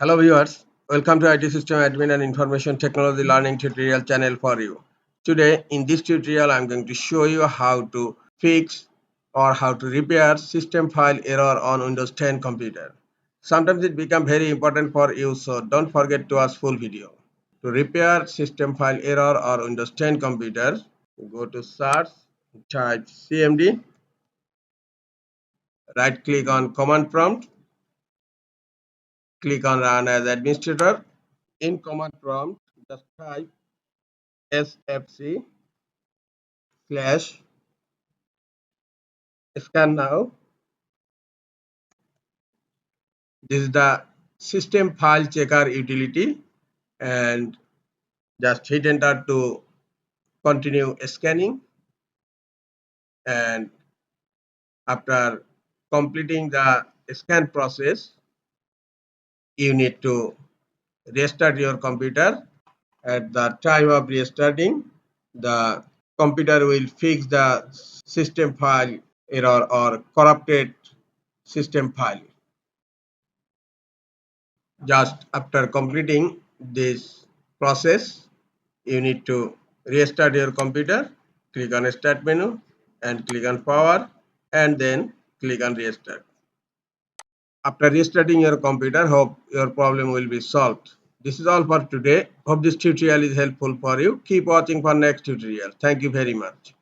Hello viewers, welcome to IT System Admin and Information Technology Learning tutorial channel for you. Today in this tutorial I am going to show you how to fix or how to repair system file error on Windows 10 computer. Sometimes it becomes very important for you, so don't forget to watch full video. To repair system file error or Windows 10 computer, go to search, type CMD, right click on command prompt, click on run as administrator. In command prompt, just type sfc slash scan now. This is the system file checker utility, and just hit enter to continue scanning. And after completing the scan process, you need to restart your computer. At the time of restarting, the computer will fix the system file error or corrupted system file. Just after completing this process, you need to restart your computer. Click on start menu and click on power and then click on restart. After restarting your computer, hope your problem will be solved. This is all for today. Hope this tutorial is helpful for you. Keep watching for next tutorial. Thank you very much.